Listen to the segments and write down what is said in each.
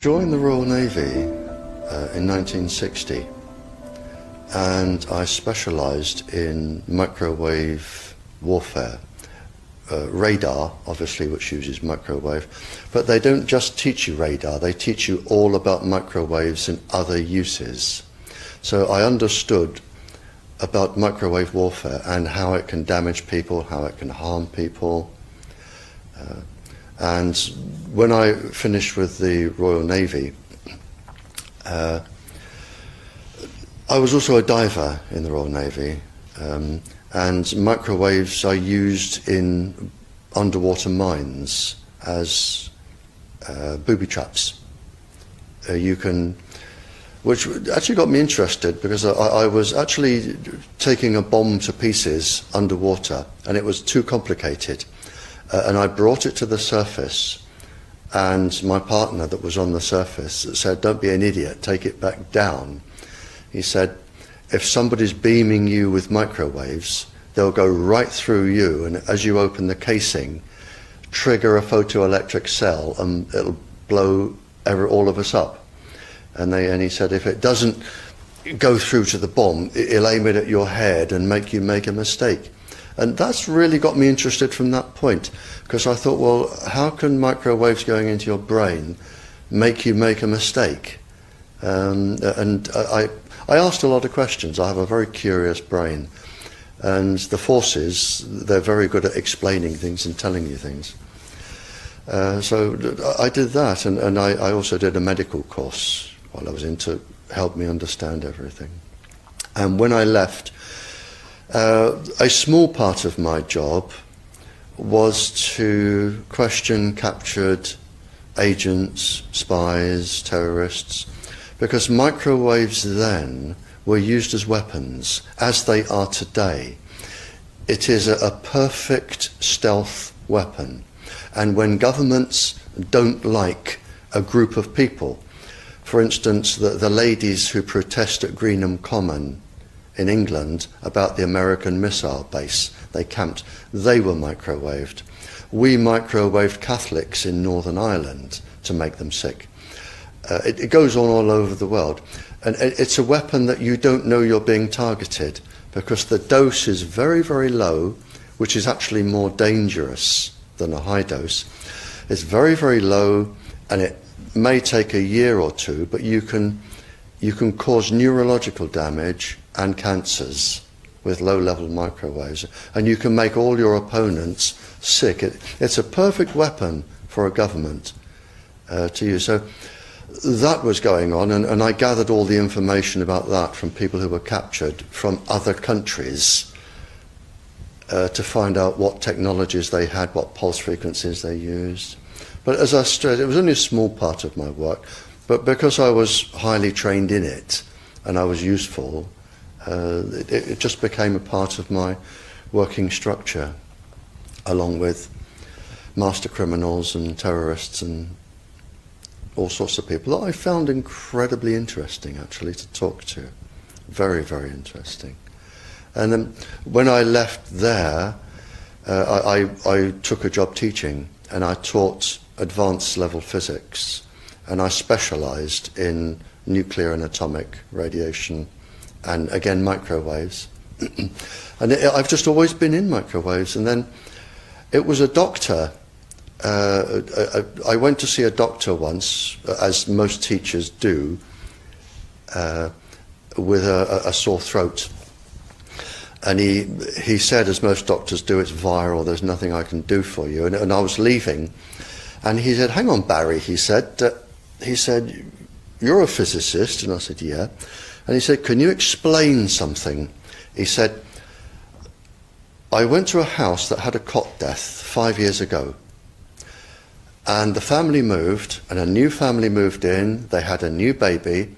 Joined the Royal Navy in 1960, and I specialised in microwave warfare. Radar, obviously, which uses microwave, but they don't just teach you radar, they teach you all about microwaves and other uses. So I understood about microwave warfare and how it can damage people, how it can harm people. And when I finished with the Royal Navy, I was also a diver in the Royal Navy, and microwaves are used in underwater mines as booby traps. Which actually got me interested, because I was actually taking a bomb to pieces underwater, and it was too complicated. And I brought it to the surface, and my partner that was on the surface said, "Don't be an idiot, take it back down." He said, "If somebody's beaming you with microwaves, they'll go right through you, and as you open the casing, trigger a photoelectric cell, and it'll blow all of us up." And he said, "If it doesn't go through to the bomb, it'll aim it at your head and make you make a mistake." And that's really got me interested from that point, because I thought, well, how can microwaves going into your brain make you make a mistake? And I asked a lot of questions. I have a very curious brain. And the forces, they're very good at explaining things and telling you things. So I did that, and I also did a medical course while I was in to help me understand everything. And when I left, a small part of my job was to question captured agents, spies, terrorists, because microwaves then were used as weapons, as they are today. It is a perfect stealth weapon, and when governments don't like a group of people, for instance, the ladies who protest at Greenham Common in England about the American missile base they camped, they were microwaved. We microwaved Catholics in Northern Ireland to make them sick. It goes on all over the world, and it's a weapon that you don't know you're being targeted, because the dose is very, very low, which is actually more dangerous than a high dose. It's very, very low, and it may take a year or two, but you can cause neurological damage and cancers with low-level microwaves, and you can make all your opponents sick. It's a perfect weapon for a government to use. So that was going on, and I gathered all the information about that from people who were captured from other countries to find out what technologies they had, what pulse frequencies they used. But as I stressed, it was only a small part of my work, but because I was highly trained in it and I was useful, it just became a part of my working structure, along with master criminals and terrorists and all sorts of people that I found incredibly interesting, actually, to talk to. Very, very interesting. And then when I left there, I took a job teaching, and I taught advanced level physics, and I specialised in nuclear and atomic radiation, and again microwaves. And I've just always been in microwaves. And then it was a doctor, I went to see a doctor once, as most teachers do, with a sore throat. And he said, as most doctors do, "It's viral, there's nothing I can do for you." And I was leaving, and he said, "Hang on, Barry," he said, "you're a physicist?" And I said, "Yeah." And he said, "Can you explain something?" He said, "I went to a house that had a cot death 5 years ago. And the family moved, and a new family moved in, they had a new baby.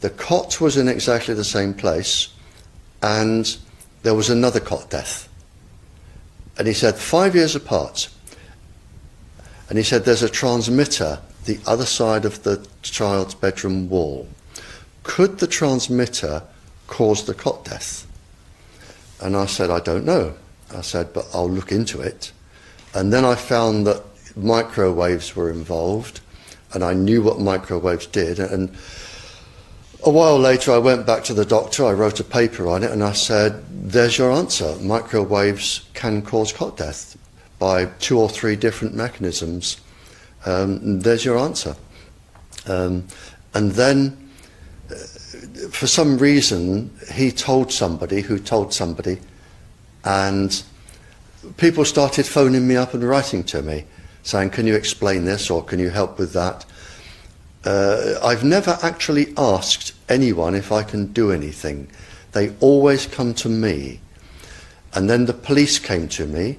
The cot was in exactly the same place, and there was another cot death." And he said, 5 years apart. And he said, "There's a transmitter the other side of the child's bedroom wall. Could the transmitter cause the cot death?" And I said, "I don't know." I said, "But I'll look into it." And then I found that microwaves were involved, and I knew what microwaves did. And a while later, I went back to the doctor, I wrote a paper on it, and I said, there's your answer. Microwaves can cause clot death by 2 or 3 different mechanisms. There's your answer. And then, for some reason, he told somebody who told somebody, and people started phoning me up and writing to me, saying, can you explain this, or can you help with that? I've never actually asked anyone if I can do anything. They always come to me. And then the police came to me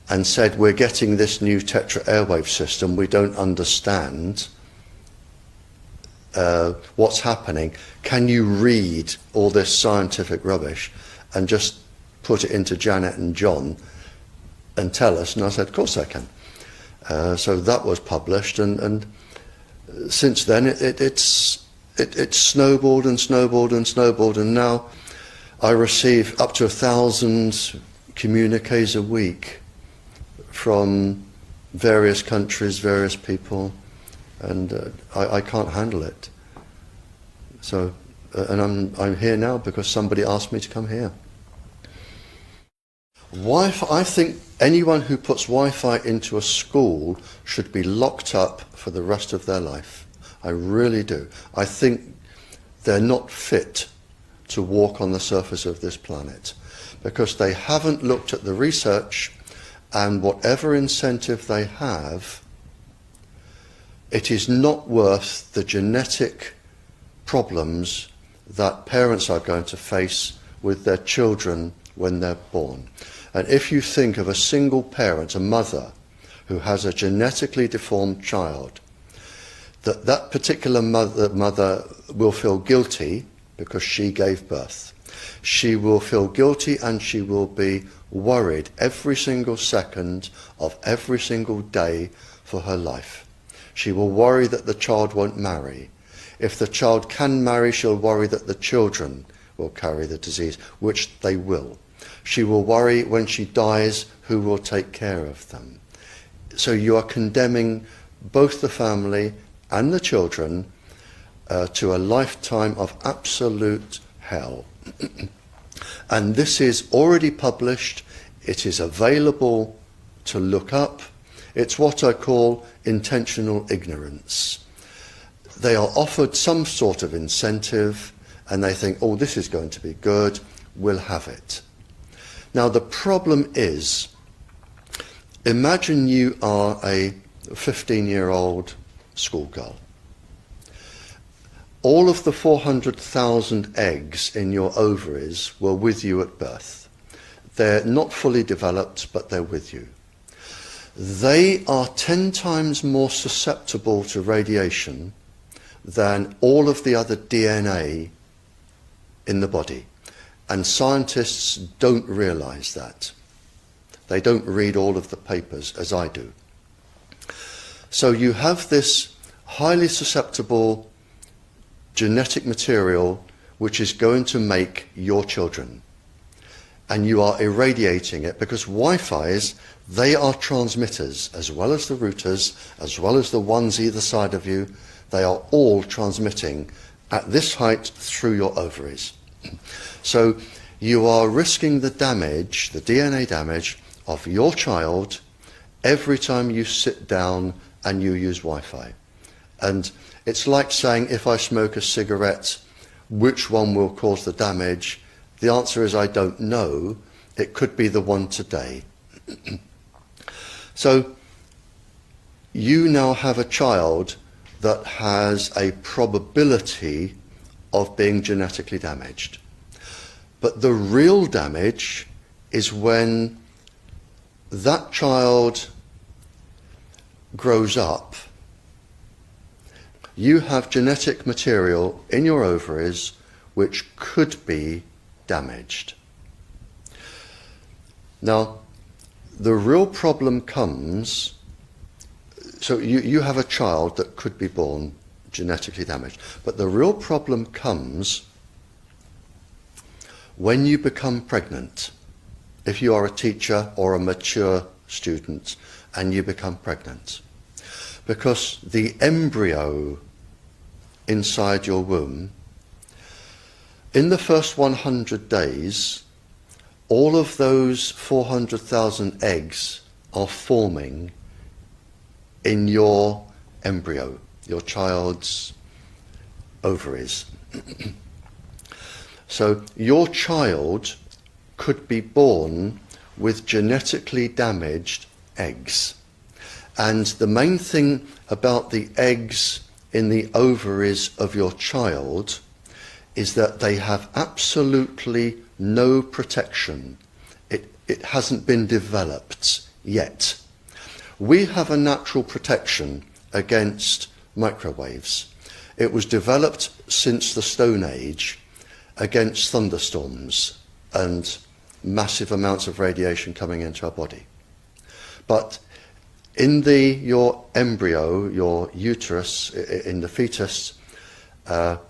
and said, we're getting this new tetra airwave system, we don't understand what's happening. Can you read all this scientific rubbish and just put it into Janet and John and tell us? And I said, of course I can. So that was published, and since then it's snowballed and snowballed and snowballed, and now I receive up to 1,000 communiques a week from various countries, various people, and I can't handle it. So, and I'm here now because somebody asked me to come here. Wi-Fi, I think anyone who puts Wi-Fi into a school should be locked up for the rest of their life. I really do. I think they're not fit to walk on the surface of this planet because they haven't looked at the research, and whatever incentive they have, it is not worth the genetic problems that parents are going to face with their children when they're born. And if you think of a single parent, a mother, who has a genetically deformed child, that particular mother will feel guilty because she gave birth. She will feel guilty, and she will be worried every single second of every single day for her life. She will worry that the child won't marry. If the child can marry, she'll worry that the children will carry the disease, which they will. She will worry when she dies who will take care of them. So you are condemning both the family and the children to a lifetime of absolute hell. And this is already published. It is available to look up. It's what I call intentional ignorance. They are offered some sort of incentive and they think, oh, this is going to be good, we'll have it. Now the problem is, imagine you are a 15-year-old schoolgirl. All of the 400,000 eggs in your ovaries were with you at birth. They're not fully developed, but they're with you. They are 10 times more susceptible to radiation than all of the other DNA in the body. And scientists don't realize that. They don't read all of the papers as I do. So you have this highly susceptible genetic material which is going to make your children. And you are irradiating it because Wi-Fi's, they are transmitters as well as the routers, as well as the ones either side of you. They are all transmitting at this height through your ovaries. So you are risking the damage, the DNA damage of your child every time you sit down and you use Wi-Fi. And it's like saying, if I smoke a cigarette, which one will cause the damage? The answer is I don't know. It could be the one today. So you now have a child that has a probability of being genetically damaged. But the real damage is when that child grows up. You have genetic material in your ovaries which could be damaged. Now, the real problem comes, so you have a child that could be born genetically damaged, but the real problem comes when you become pregnant. If you are a teacher or a mature student and you become pregnant. because the embryo inside your womb, in the first 100 days, all of those 400,000 eggs are forming in your embryo, your child's ovaries. So your child could be born with genetically damaged eggs. And the main thing about the eggs in the ovaries of your child is that they have absolutely no protection. It hasn't been developed yet. We have a natural protection against microwaves. It was developed since the Stone Age against thunderstorms and massive amounts of radiation coming into our body. But in your embryo, your uterus, in the fetus,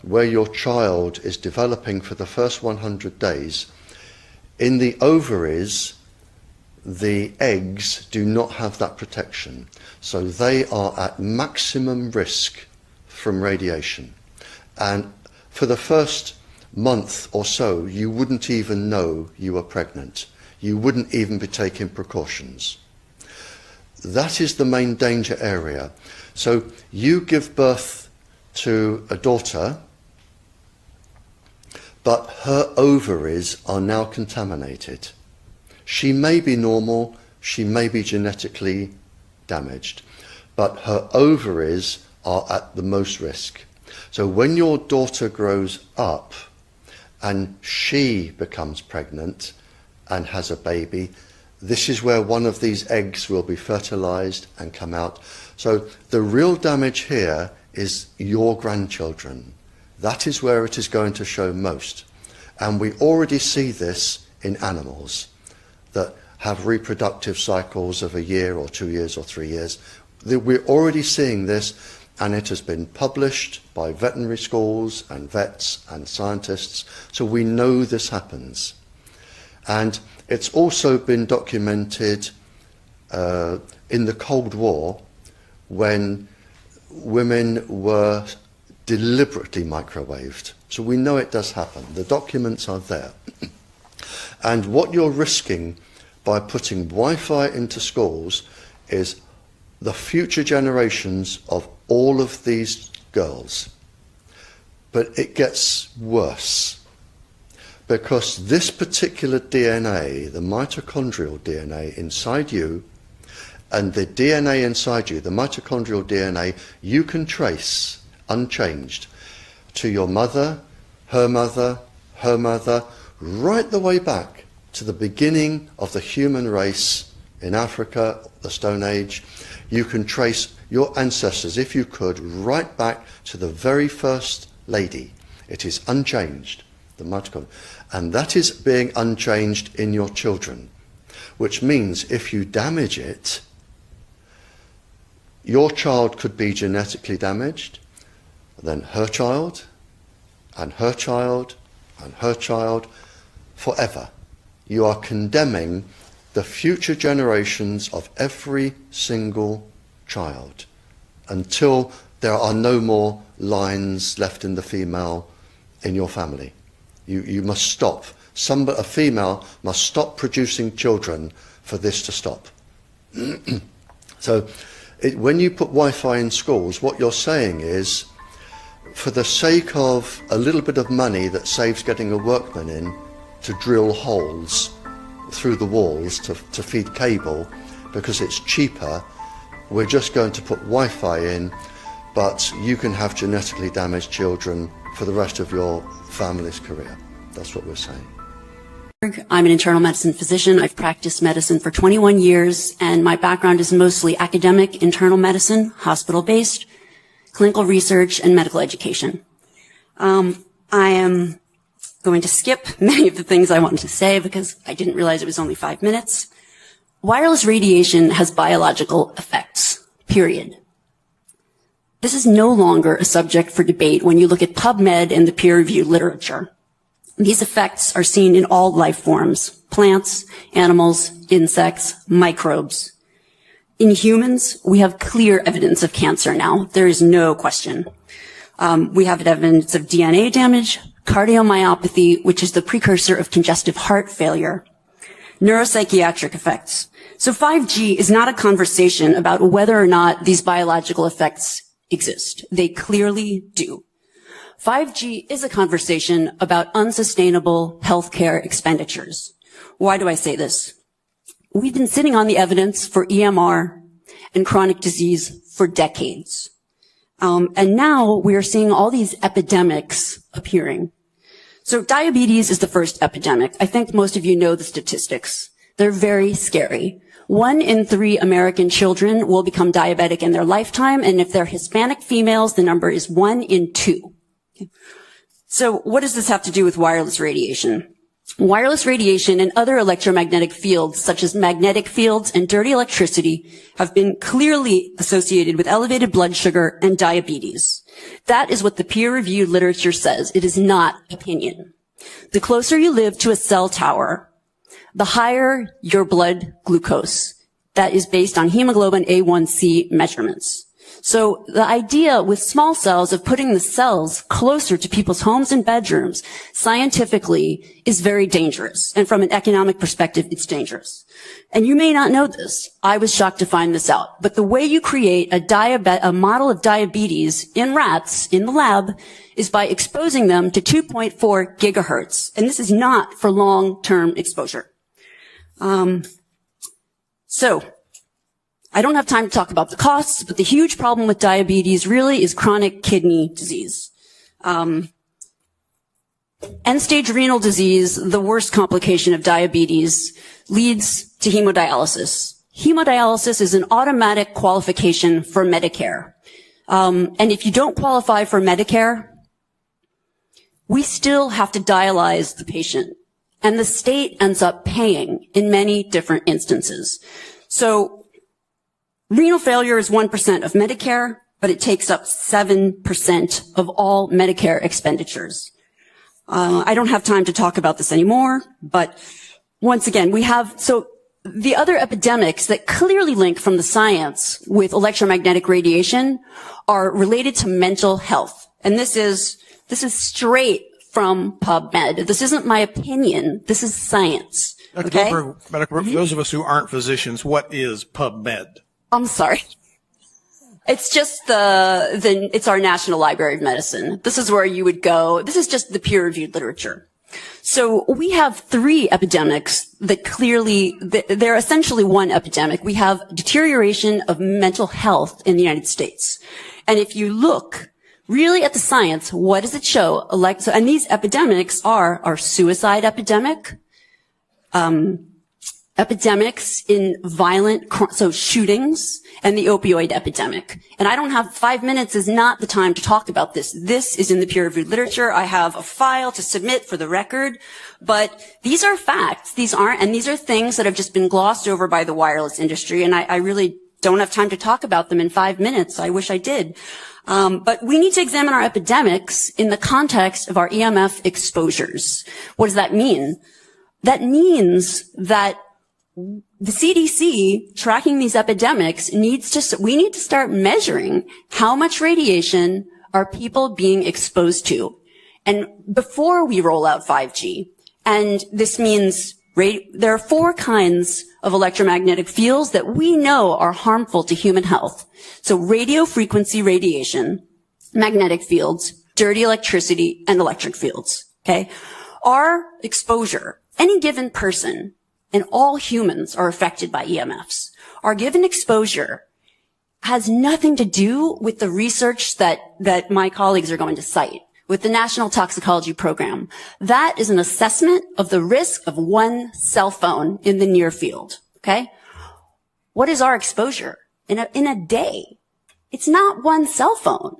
where your child is developing for the first 100 days, in the ovaries, the eggs do not have that protection. So they are at maximum risk from radiation. And for the first month or so, you wouldn't even know you were pregnant. You wouldn't even be taking precautions. That is the main danger area. So you give birth to a daughter, but her ovaries are now contaminated. She may be normal, she may be genetically damaged, but her ovaries are at the most risk. So when your daughter grows up and she becomes pregnant and has a baby, this is where one of these eggs will be fertilized and come out. So the real damage here is your grandchildren. That is where it is going to show most. And we already see this in animals that have reproductive cycles of a year or 2 years or 3 years. We're already seeing this, and it has been published by veterinary schools and vets and scientists, so we know this happens. And it's also been documented in the Cold War, when women were deliberately microwaved. So we know it does happen. The documents are there. And what you're risking by putting Wi-Fi into schools is the future generations of all of these girls. But it gets worse, because this particular DNA, the mitochondrial DNA inside you, and the DNA inside you, the mitochondrial DNA, you can trace unchanged to your mother, her mother, her mother, right the way back to the beginning of the human race in Africa, the Stone Age. You can trace your ancestors, if you could, right back to the very first lady. It is unchanged, the mitochondria. And that is being unchanged in your children, which means if you damage it, your child could be genetically damaged, then her child, and her child, and her child, forever. You are condemning the future generations of every single child until there are no more lines left in the female in your family. You must stop. A female must stop producing children for this to stop. So when you put Wi-Fi in schools, what you're saying is, for the sake of a little bit of money that saves getting a workman in to drill holes through the walls to feed cable, because it's cheaper, we're just going to put Wi-Fi in, but you can have genetically damaged children for the rest of your family's career. That's what we're saying. I'm an internal medicine physician. I've practiced medicine for 21 years, and my background is mostly academic, internal medicine, hospital-based, clinical research, and medical education. I am going to skip many of the things I wanted to say because I didn't realize it was only 5 minutes. Wireless radiation has biological effects, period. This is no longer a subject for debate when you look at PubMed and the peer-reviewed literature. These effects are seen in all life forms: plants, animals, insects, microbes. In humans, we have clear evidence of cancer now. There is no question. We have evidence of DNA damage, cardiomyopathy, which is the precursor of congestive heart failure, neuropsychiatric effects. So 5G is not a conversation about whether or not these biological effects exist. They clearly do. 5G is a conversation about unsustainable healthcare expenditures. Why do I say this? We've been sitting on the evidence for EMR and chronic disease for decades. And now we are seeing all these epidemics appearing. So diabetes is the first epidemic. I think most of you know the statistics. They're very scary. 1 in 3 American children will become diabetic in their lifetime, and if they're Hispanic females, the number is 1 in 2. So what does this have to do with wireless radiation? Wireless radiation and other electromagnetic fields, such as magnetic fields and dirty electricity, have been clearly associated with elevated blood sugar and diabetes. That is what the peer-reviewed literature says. It is not opinion. The closer you live to a cell tower, the higher your blood glucose. That is based on hemoglobin A1C measurements. So the idea with small cells of putting the cells closer to people's homes and bedrooms scientifically is very dangerous. And from an economic perspective, it's dangerous. And you may not know this. I was shocked to find this out. But the way you create a model of diabetes in rats in the lab is by exposing them to 2.4 gigahertz. And this is not for long-term exposure. So I don't have time to talk about the costs, but the huge problem with diabetes really is chronic kidney disease. End-stage renal disease, the worst complication of diabetes, leads to hemodialysis. Hemodialysis is an automatic qualification for Medicare. And if you don't qualify for Medicare, we still have to dialyze the patient. And the state ends up paying in many different instances. So renal failure is 1% of Medicare, but it takes up 7% of all Medicare expenditures. I don't have time to talk about this anymore, but once again, so the other epidemics that clearly link from the science with electromagnetic radiation are related to mental health. And this is straight from PubMed. This isn't my opinion. This is science. Okay? For those of us who aren't physicians, what is PubMed? I'm sorry. It's just it's our National Library of Medicine. This is where you would go. This is just the peer-reviewed literature. So we have 3 epidemics that clearly, they're essentially one epidemic. We have deterioration of mental health in the United States. And if you look really at the science, what does it show? And these epidemics are our suicide epidemic, epidemics in shootings, and the opioid epidemic. And I don't have 5 minutes is not the time to talk about this. This is in the peer-reviewed literature. I have a file to submit for the record, but these are facts. These are things that have just been glossed over by the wireless industry, and I really don't have time to talk about them in 5 minutes. I wish I did. But we need to examine our epidemics in the context of our EMF exposures. What does that mean? That means that the CDC tracking these epidemics we need to start measuring how much radiation are people being exposed to. And before we roll out 5G, and this means there are 4 kinds of electromagnetic fields that we know are harmful to human health. So radio frequency radiation, magnetic fields, dirty electricity, and electric fields. Okay? Our exposure, any given person, and all humans are affected by EMFs. Our given exposure has nothing to do with the research that my colleagues are going to cite, with the National Toxicology Program. That is an assessment of the risk of 1 cell phone in the near field. Okay? What is our exposure in a day? It's not 1 cell phone.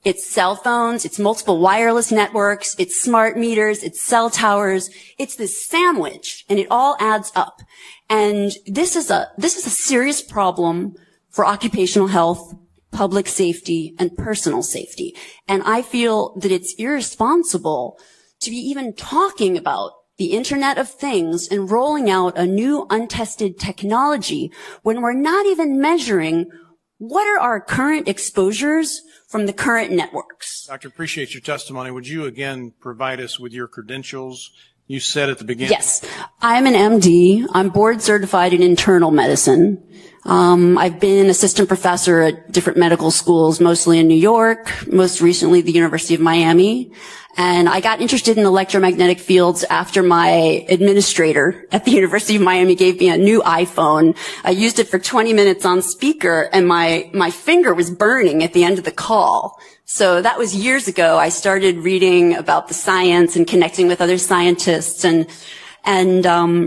It's cell phones, it's multiple wireless networks, it's smart meters, it's cell towers. It's this sandwich, and it all adds up. And this is a serious problem for occupational health, public safety, and personal safety. And I feel that it's irresponsible to be even talking about the Internet of Things and rolling out a new untested technology when we're not even measuring what are our current exposures from the current networks. Doctor, appreciate your testimony. Would you again provide us with your credentials? You said at the beginning. Yes. I'm an MD. I'm board certified in internal medicine. I've been assistant professor at different medical schools, mostly in New York, most recently the University of Miami. And I got interested in electromagnetic fields after my administrator at the University of Miami gave me a new iPhone. I used it for 20 minutes on speaker, and my finger was burning at the end of the call. So that was years ago. I started reading about the science and connecting with other scientists, and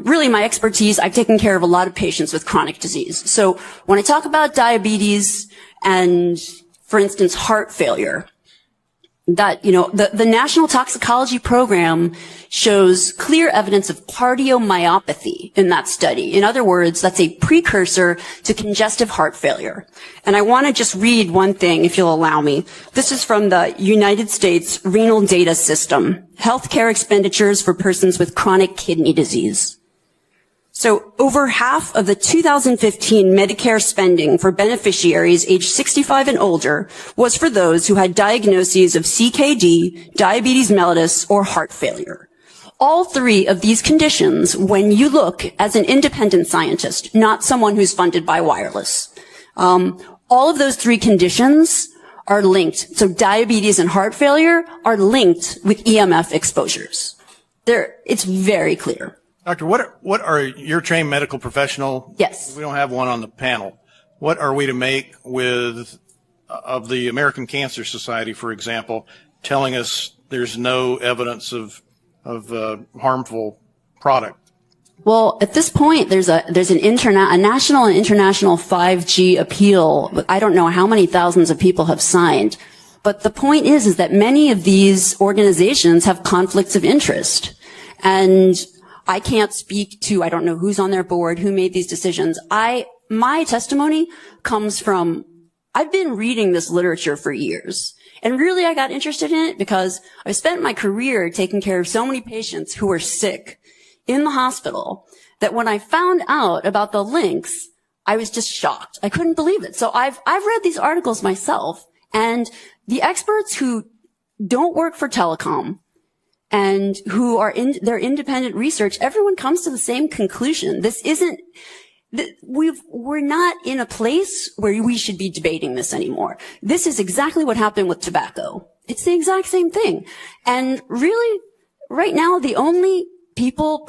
really my expertise, I've taken care of a lot of patients with chronic disease. So when I talk about diabetes and, for instance, heart failure, that, the National Toxicology Program shows clear evidence of cardiomyopathy in that study. In other words, that's a precursor to congestive heart failure. And I want to just read one thing, if you'll allow me. This is from the United States Renal Data System, Healthcare Expenditures for Persons with Chronic Kidney Disease. So over half of the 2015 Medicare spending for beneficiaries aged 65 and older was for those who had diagnoses of CKD, diabetes mellitus, or heart failure. All three of these conditions, when you look as an independent scientist, not someone who's funded by wireless, all of those three conditions are linked. So diabetes and heart failure are linked with EMF exposures. It's very clear. Doctor, what are your trained medical professional? Yes. We don't have one on the panel. What are we to make of the American Cancer Society, for example, telling us there's no evidence of harmful product? Well, at this point, there's a national and international 5G appeal. I don't know how many thousands of people have signed. But the point is that many of these organizations have conflicts of interest. And I can't speak to, I don't know who's on their board, who made these decisions. My testimony comes from, I've been reading this literature for years. And really I got interested in it because I spent my career taking care of so many patients who were sick in the hospital that when I found out about the links, I was just shocked. I couldn't believe it. So I've read these articles myself, and the experts who don't work for telecom and who are in their independent research, everyone comes to the same conclusion. We're not in a place where we should be debating this anymore. This is exactly what happened with tobacco. It's the exact same thing. And really, right now, the only people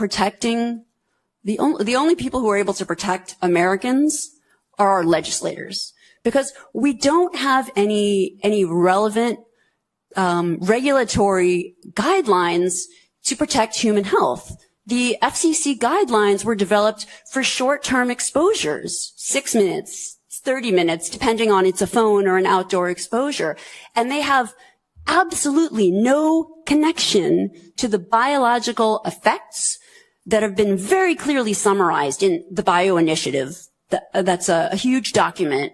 who are able to protect Americans are our legislators, because we don't have any relevant regulatory guidelines to protect human health. The FCC guidelines were developed for short-term exposures, 6 minutes, 30 minutes, depending on it's a phone or an outdoor exposure. And they have absolutely no connection to the biological effects that have been very clearly summarized in the Bio Initiative. That's a huge document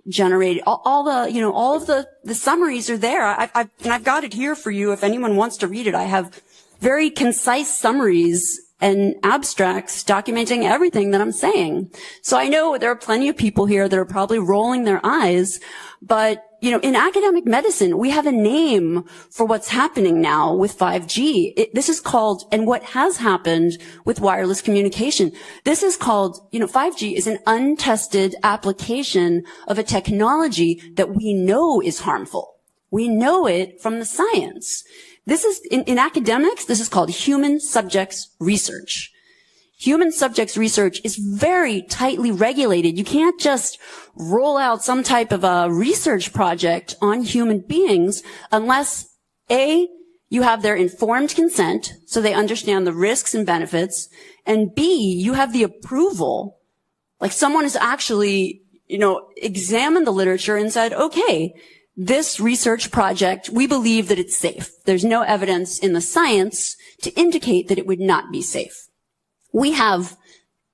generated. All of the summaries are there. And I've got it here for you if anyone wants to read it. I have very concise summaries and abstracts documenting everything that I'm saying. So I know there are plenty of people here that are probably rolling their eyes, but in academic medicine, we have a name for what's happening now with 5G. This is called, and what has happened with wireless communication, this is called, 5G is an untested application of a technology that we know is harmful. We know it from the science. This is, in academics, this is called human subjects research. Human subjects research is very tightly regulated. You can't just roll out some type of a research project on human beings unless, A, you have their informed consent, so they understand the risks and benefits, and B, you have the approval. Like someone has actually, examined the literature and said, okay, this research project, we believe that it's safe. There's no evidence in the science to indicate that it would not be safe. We have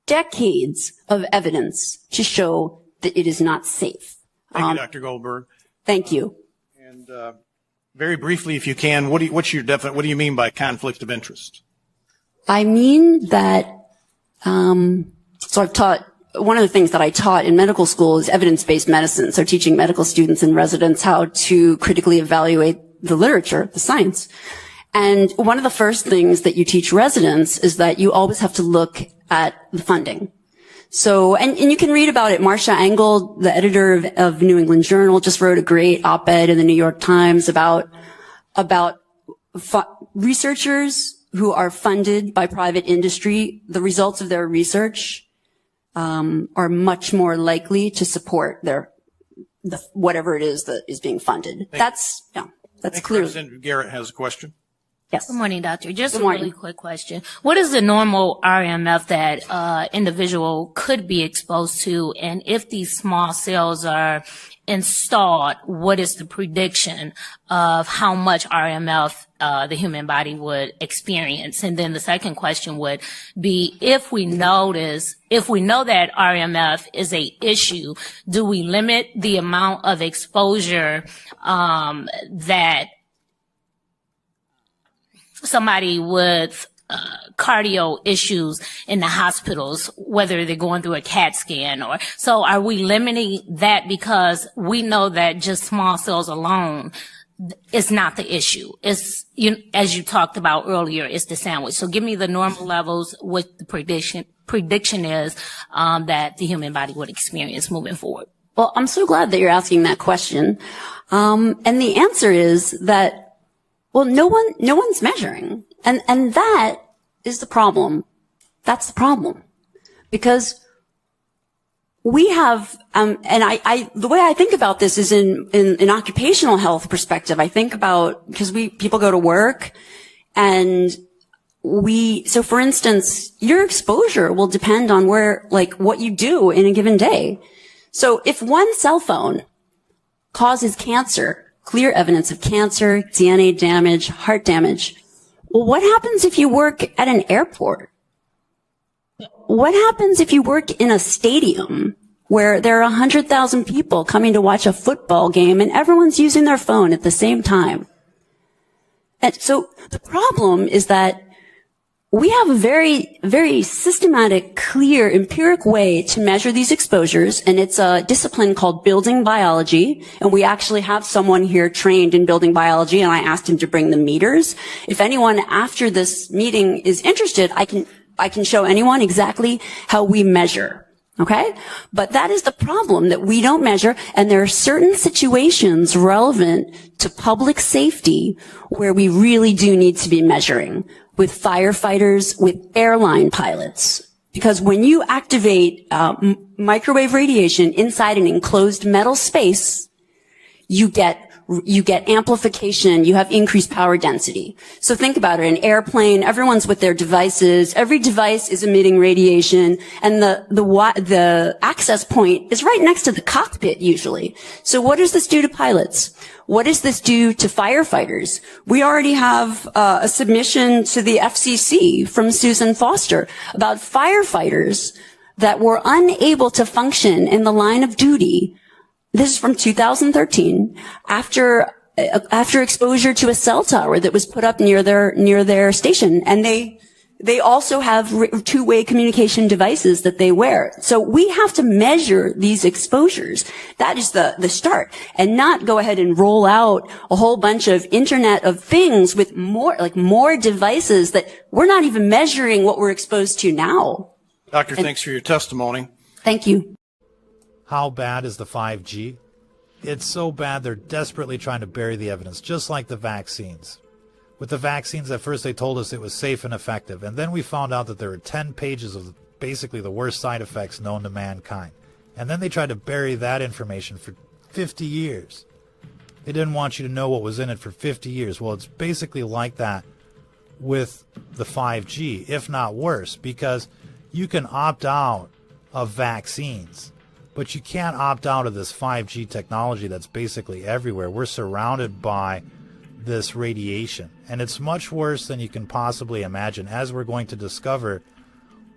decades of evidence to show that it is not safe. Thank you, Dr. Goldberg. Thank you. And very briefly, if you can, what do you mean by conflict of interest? I mean that, so I've taught, one of the things that I taught in medical school is evidence-based medicine. So teaching medical students and residents how to critically evaluate the literature, the science. And one of the first things that you teach residents is that you always have to look at the funding. So, and you can read about it. Marcia Engel, the editor of New England Journal, just wrote a great op-ed in the New York Times about researchers who are funded by private industry. The results of their research are much more likely to support whatever it is that is being funded. That's clear. Representative Garrett has a question. Yes. Good morning, doctor. Just Good a morning. really quick question. What is the normal RMF that individual could be exposed to? And if these small cells are installed, what is the prediction of how much RMF the human body would experience? And then the second question would be, if we know that RMF is a issue, do we limit the amount of exposure that somebody with cardio issues in the hospitals, whether they're going through a CAT scan so are we limiting that because we know that just small cells alone is not the issue? It's, as you talked about earlier, it's the sandwich. So give me the normal levels, what the prediction is that the human body would experience moving forward. Well, I'm so glad that you're asking that question. And the answer is that, well, no one's measuring. And that is the problem. That's the problem. Because we have, and the way I think about this is in an occupational health perspective. I think about, because people go to work and so for instance, your exposure will depend on what you do in a given day. So if one cell phone causes cancer, clear evidence of cancer, DNA damage, heart damage. Well, what happens if you work at an airport? What happens if you work in a stadium where there are 100,000 people coming to watch a football game and everyone's using their phone at the same time? And so the problem is that we have a very, very systematic, clear, empiric way to measure these exposures, and it's a discipline called building biology, and we actually have someone here trained in building biology, and I asked him to bring the meters. If anyone after this meeting is interested, I can show anyone exactly how we measure. Okay? But that is the problem, that we don't measure, and there are certain situations relevant to public safety where we really do need to be measuring. With firefighters, with airline pilots. Because when you activate microwave radiation inside an enclosed metal space, you get amplification, you have increased power density. So think about it, an airplane, everyone's with their devices, every device is emitting radiation, and the access point is right next to the cockpit usually. So what does this do to pilots? What does this do to firefighters? We already have a submission to the FCC from Susan Foster about firefighters that were unable to function in the line of duty. This is from 2013, after exposure to a cell tower that was put up near their station, and they also have two-way communication devices that they wear. So we have to measure these exposures. That is the start, and not go ahead and roll out a whole bunch of Internet of Things with more devices that we're not even measuring what we're exposed to now. Doctor, thanks for your testimony. Thank you. How bad is the 5G? It's so bad they're desperately trying to bury the evidence, just like the vaccines. With the vaccines, at first they told us it was safe and effective, and then we found out that there were 10 pages of basically the worst side effects known to mankind. And then they tried to bury that information for 50 years. They didn't want you to know what was in it for 50 years. Well, it's basically like that with the 5G, if not worse, because you can opt out of vaccines, but you can't opt out of this 5G technology that's basically everywhere. We're surrounded by this radiation, and it's much worse than you can possibly imagine, as we're going to discover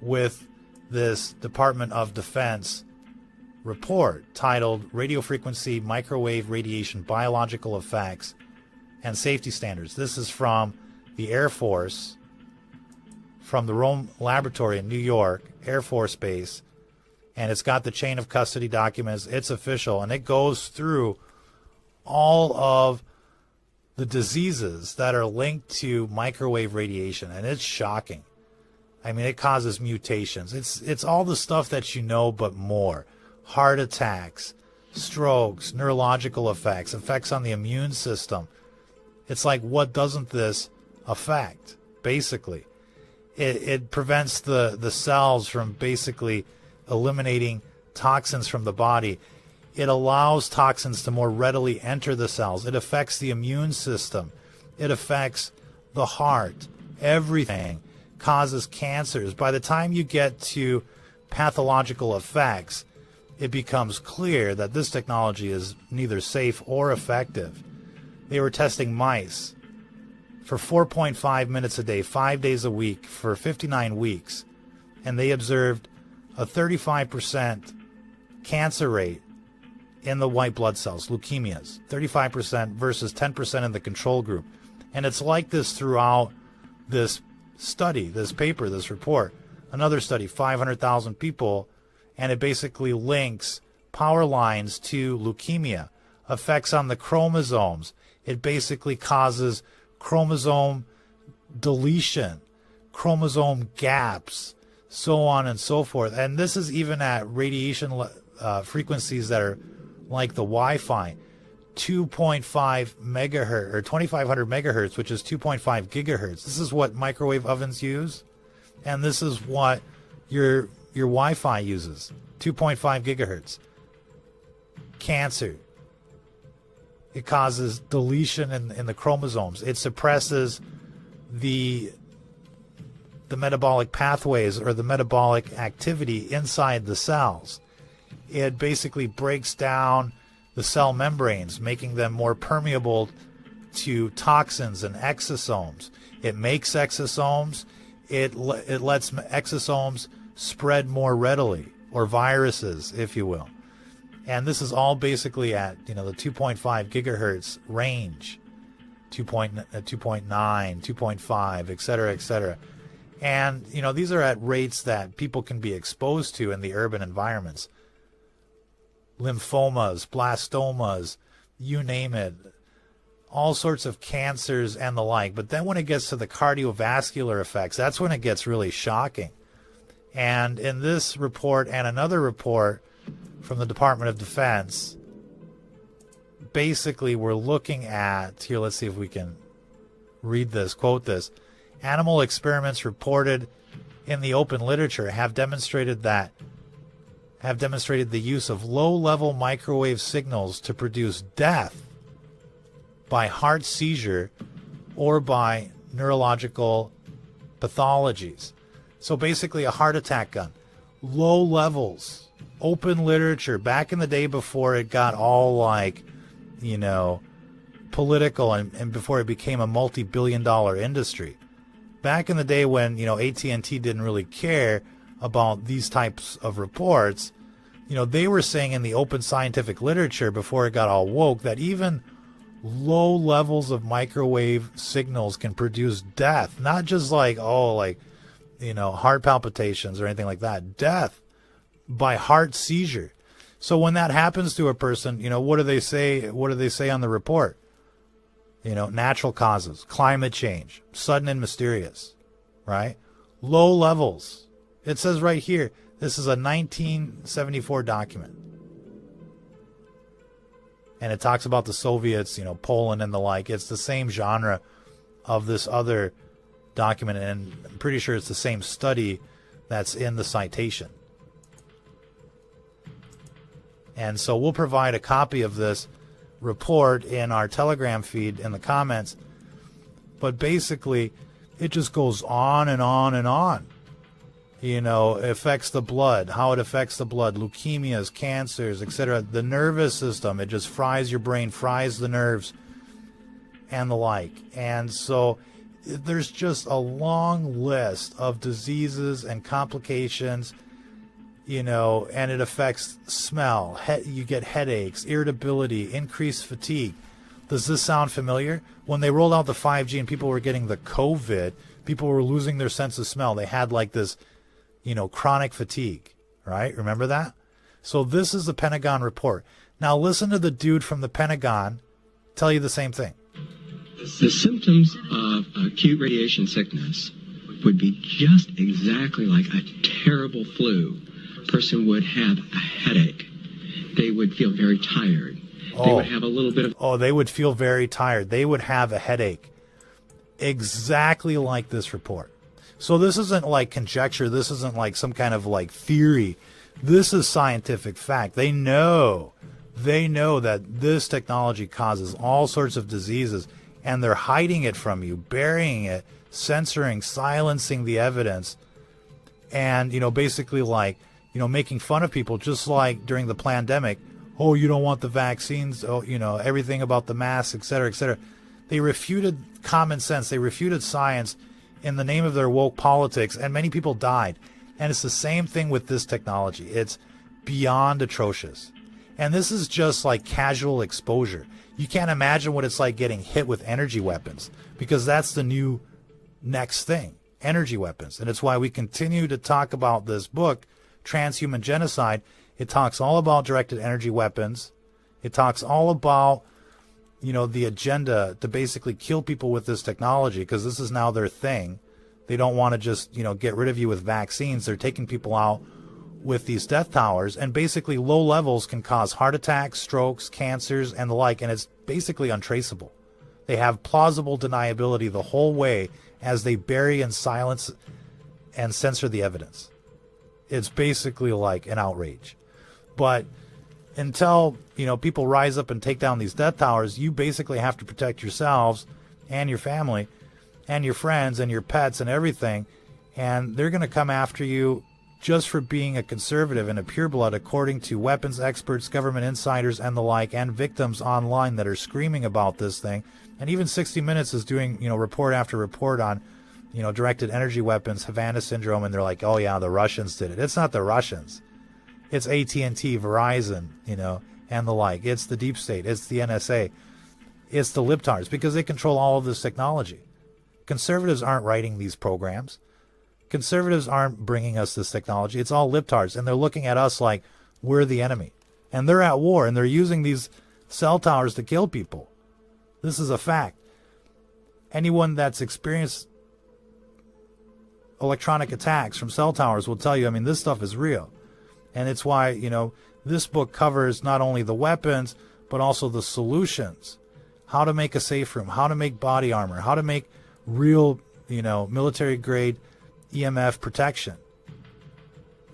with this Department of Defense report titled Radio Frequency Microwave Radiation Biological Effects and Safety Standards. This is from the Air Force from the Rome Laboratory in New York Air Force Base, and it's got the chain of custody documents. It's official, and it goes through all of the diseases that are linked to microwave radiation, and it's shocking. I mean, it causes mutations. It's all the stuff that you know, but more. Heart attacks, strokes, neurological effects, effects on the immune system. It's like, what doesn't this affect, basically? It prevents the cells from basically eliminating toxins from the body. It allows toxins to more readily enter the cells. It affects the immune system. It affects the heart. Everything causes cancers. By the time you get to pathological effects, it becomes clear that this technology is neither safe or effective. They were testing mice for 4.5 minutes a day, 5 days a week, for 59 weeks, and they observed a 35% cancer rate in the white blood cells, leukemias, 35% versus 10% in the control group. And it's like this throughout this study, this paper, this report. Another study, 500,000 people, and it basically links power lines to leukemia, effects on the chromosomes. It basically causes chromosome deletion, chromosome gaps, so on and so forth. And this is even at radiation frequencies that are like the Wi-Fi, 2.5 megahertz or 2500 megahertz, which is 2.5 gigahertz. This is what microwave ovens use, and this is what your Wi-Fi uses, 2.5 gigahertz. Cancer. It causes deletion in the chromosomes. It suppresses the metabolic pathways or the metabolic activity inside the cells. It basically breaks down the cell membranes, making them more permeable to toxins and exosomes. It makes exosomes. It lets exosomes spread more readily, or viruses, if you will. And this is all basically at, the 2.5 gigahertz range, 2.9, 2.5, et cetera, et cetera. And, these are at rates that people can be exposed to in the urban environments. Lymphomas, blastomas, you name it, all sorts of cancers and the like. But then when it gets to the cardiovascular effects, that's when it gets really shocking. And in this report and another report from the Department of Defense, basically we're looking at, here, let's see if we can read this, quote this. Animal experiments reported in the open literature have demonstrated the use of low-level microwave signals to produce death by heart seizure or by neurological pathologies. So basically a heart attack gun. Low levels. Open literature. Back in the day before it got all political and before it became a multi-billion-dollar industry. Back in the day when, AT&T didn't really care about these types of reports, they were saying in the open scientific literature before it got all woke that even low levels of microwave signals can produce death. Not just heart palpitations or anything like that. Death by heart seizure. So when that happens to a person, what do they say? What do they say on the report? Natural causes, climate change, sudden and mysterious, right? Low levels. It says right here, this is a 1974 document. And it talks about the Soviets, Poland and the like. It's the same genre of this other document, and I'm pretty sure it's the same study that's in the citation. And so we'll provide a copy of this report in our Telegram feed in the comments. But basically, it just goes on and on and on. It affects the blood, how it affects the blood, leukemias, cancers, etc. The nervous system, it just fries your brain, fries the nerves, and the like. And so there's just a long list of diseases and complications, and it affects smell. You get headaches, irritability, increased fatigue. Does this sound familiar? When they rolled out the 5G and people were getting the COVID, People were losing their sense of smell. They had like this, chronic fatigue, right? Remember that? So this is the Pentagon report. Now listen to the dude from the Pentagon tell you the same thing. The symptoms of acute radiation sickness would be just exactly like a terrible flu. A person would have a headache. They would feel very tired. They would have a little bit of... they would feel very tired. They would have a headache. Exactly like this report. So this isn't like conjecture. This isn't like some kind of like theory. This is scientific fact. They know that this technology causes all sorts of diseases, and they're hiding it from you, burying it, censoring, silencing the evidence, and, basically like, making fun of people, just like during the pandemic. Oh, you don't want the vaccines. Oh, everything about the masks, et cetera, et cetera. They refuted common sense. They refuted science in the name of their woke politics, and many people died. And it's the same thing with this technology. It's beyond atrocious. And this is just like casual exposure. You can't imagine what it's like getting hit with energy weapons, because that's the new next thing, energy weapons. And it's why we continue to talk about this book, Transhuman Genocide. It talks all about directed energy weapons. It talks all about, the agenda to basically kill people with this technology, because this is now their thing. They don't want to just, get rid of you with vaccines. They're taking people out with these death towers, and basically low levels can cause heart attacks, strokes, cancers, and the like, and it's basically untraceable. They have plausible deniability the whole way as they bury and silence and censor the evidence. It's basically like an outrage. But until, people rise up and take down these death towers, you basically have to protect yourselves and your family and your friends and your pets and everything, and they're going to come after you just for being a conservative and a pureblood, according to weapons experts, government insiders, and the like, and victims online that are screaming about this thing. And even 60 Minutes is doing, report after report on, directed energy weapons, Havana syndrome, and they're like, oh yeah, the Russians did it. It's not the Russians. It's AT&T, Verizon, and the like. It's the deep state. It's the NSA. It's the libtards, because they control all of this technology. Conservatives aren't writing these programs. Conservatives aren't bringing us this technology. It's all libtards, and they're looking at us like we're the enemy. And they're at war, and they're using these cell towers to kill people. This is a fact. Anyone that's experienced electronic attacks from cell towers will tell you, this stuff is real. And it's why, this book covers not only the weapons, but also the solutions. How to make a safe room, how to make body armor, how to make real, military-grade EMF protection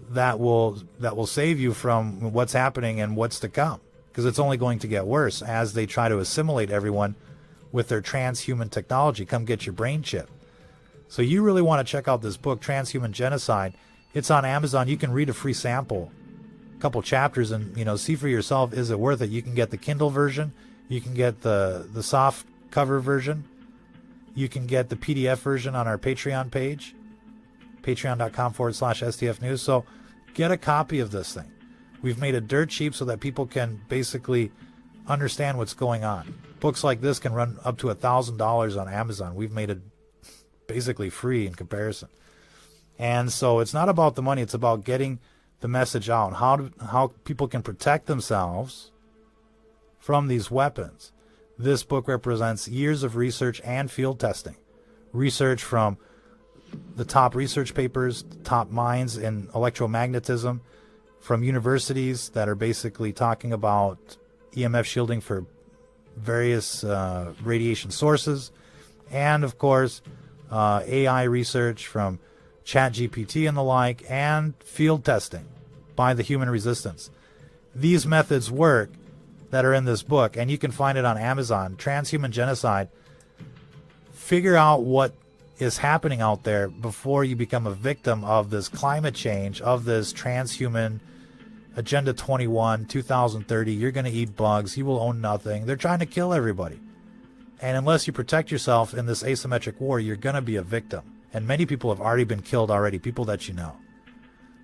that will save you from what's happening and what's to come, because it's only going to get worse as they try to assimilate everyone with their transhuman technology. Come get your brain chip. So you really want to check out this book, Transhuman Genocide. It's on Amazon. You can read a free sample, a couple chapters, and see for yourself, is it worth it? You can get the Kindle version, you can get the soft cover version, you can get the PDF version on our Patreon page, patreon.com/STF News. So get a copy of this thing. We've made it dirt cheap so that people can basically understand what's going on. Books like this can run up to $1,000 on Amazon. We've made it basically free in comparison. And so it's not about the money. It's about getting the message out, how people can protect themselves from these weapons. This book represents years of research and field testing. Research from the top research papers, top minds in electromagnetism, from universities that are basically talking about EMF shielding for various radiation sources, and of course AI research from ChatGPT and the like, and field testing by the human resistance. These methods work that are in this book, and you can find it on Amazon, Transhuman Genocide. Figure out what is happening out there before you become a victim of this climate change, of this transhuman Agenda 21, 2030. You're going to eat bugs. You will own nothing. They're trying to kill everybody. And unless you protect yourself in this asymmetric war, you're going to be a victim. And many people have already been killed already, people that you know.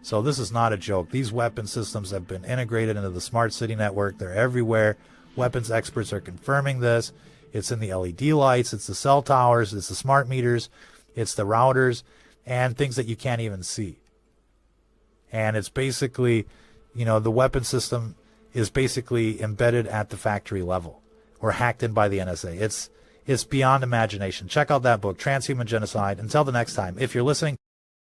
So this is not a joke. These weapon systems have been integrated into the smart city network. They're everywhere. Weapons experts are confirming this. It's in the LED lights. It's the cell towers. It's the smart meters. It's the routers and things that you can't even see. And it's basically, the weapon system is basically embedded at the factory level or hacked in by the NSA. It's beyond imagination. Check out that book, Transhuman Genocide. Until the next time, if you're listening